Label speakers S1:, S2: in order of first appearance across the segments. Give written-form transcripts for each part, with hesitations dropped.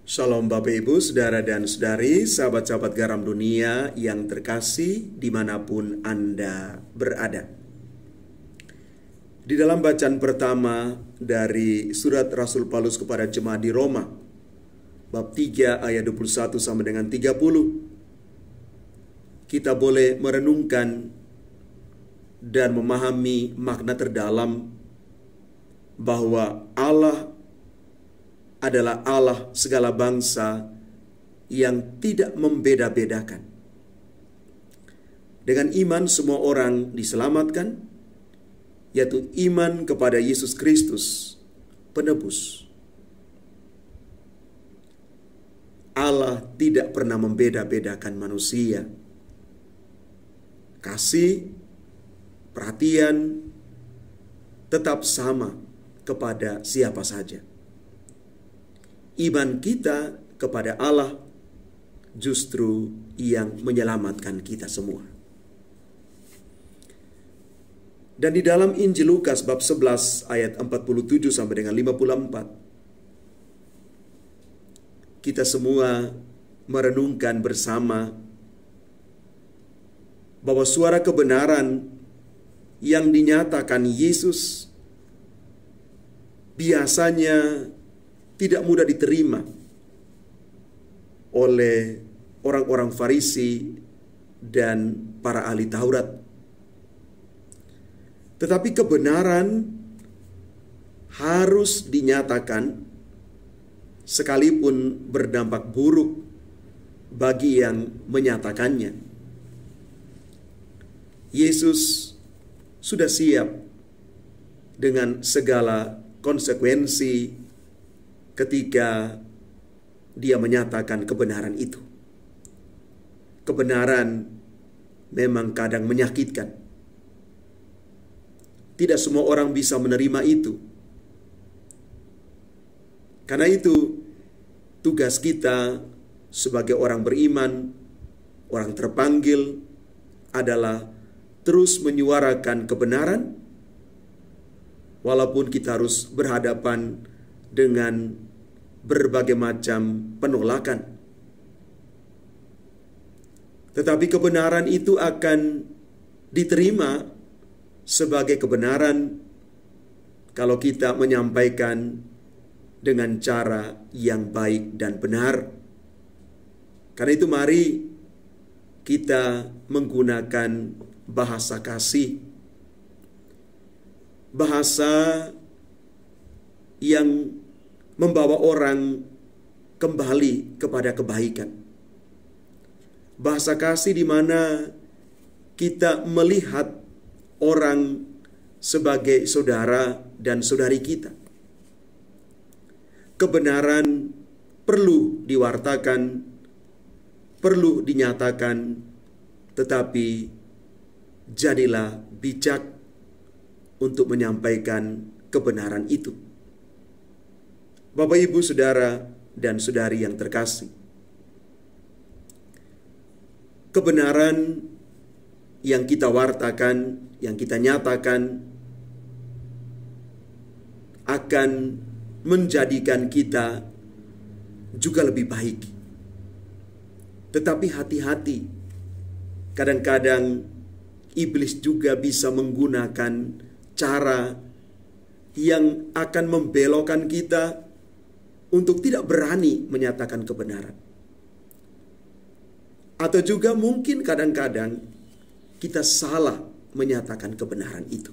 S1: Shalom Bapak Ibu, Saudara dan Saudari, sahabat-sahabat garam dunia yang terkasih dimanapun Anda berada. Di dalam bacaan pertama dari surat Rasul Paulus kepada jemaat di Roma, bab 3 ayat 21 sampai dengan 30, kita boleh merenungkan dan memahami makna terdalam bahwa Allah adalah Allah segala bangsa yang tidak membeda-bedakan. Dengan iman semua orang diselamatkan, yaitu iman kepada Yesus Kristus, penebus. Allah tidak pernah membeda-bedakan manusia. Kasih, perhatian, tetap sama kepada siapa saja. Iman kita kepada Allah justru yang menyelamatkan kita semua. Dan di dalam Injil Lukas bab 11 ayat 47 sampai dengan 54, kita semua merenungkan bersama bahwa suara kebenaran yang dinyatakan Yesus biasanya tidak mudah diterima oleh orang-orang Farisi dan para ahli Taurat. Tetapi kebenaran harus dinyatakan sekalipun berdampak buruk bagi yang menyatakannya. Yesus sudah siap dengan segala konsekuensi ketika dia menyatakan kebenaran itu. Kebenaran memang kadang menyakitkan. Tidak semua orang bisa menerima itu. Karena itu, tugas kita sebagai orang beriman, orang terpanggil, adalah terus menyuarakan kebenaran, walaupun kita harus berhadapan dengan berbagai macam penolakan. Tetapi kebenaran itu akan diterima sebagai kebenaran kalau kita menyampaikan dengan cara yang baik dan benar. Karena itu mari kita menggunakan bahasa kasih, bahasa yang membawa orang kembali kepada kebaikan. Bahasa kasih di mana kita melihat orang sebagai saudara dan saudari kita. Kebenaran perlu diwartakan, perlu dinyatakan, tetapi jadilah bijak untuk menyampaikan kebenaran itu. Bapak, Ibu, Saudara, dan Saudari yang terkasih, kebenaran yang kita wartakan, yang kita nyatakan, akan menjadikan kita juga lebih baik. Tetapi hati-hati, kadang-kadang iblis juga bisa menggunakan cara yang akan membelokkan kita untuk tidak berani menyatakan kebenaran. Atau juga mungkin kadang-kadang kita salah menyatakan kebenaran itu.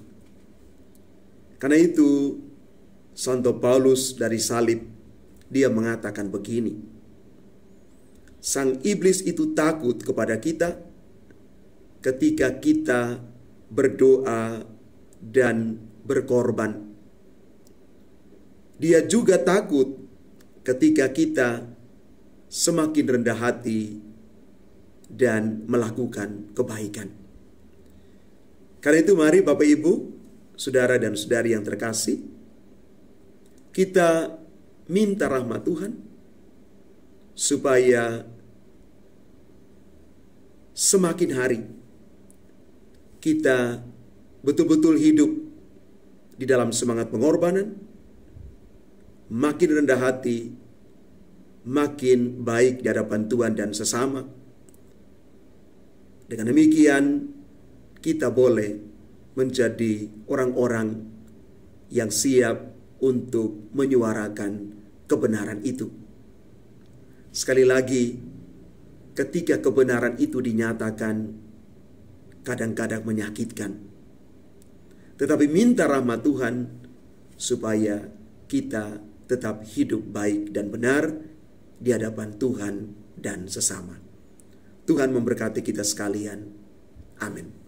S1: Karena itu, Santo Paulus dari salib, dia mengatakan begini, sang iblis itu takut kepada kita ketika kita berdoa dan berkorban. Dia juga takut ketika kita semakin rendah hati dan melakukan kebaikan. Karena itu mari Bapak Ibu, Saudara dan Saudari yang terkasih, kita minta rahmat Tuhan supaya semakin hari kita betul-betul hidup di dalam semangat pengorbanan, makin rendah hati, makin baik di hadapan Tuhan dan sesama. Dengan demikian, kita boleh menjadi orang-orang yang siap untuk menyuarakan kebenaran itu. Sekali lagi, ketika kebenaran itu dinyatakan, kadang-kadang menyakitkan. Tetapi minta rahmat Tuhan supaya kita tetap hidup baik dan benar di hadapan Tuhan dan sesama. Tuhan memberkati kita sekalian. Amin.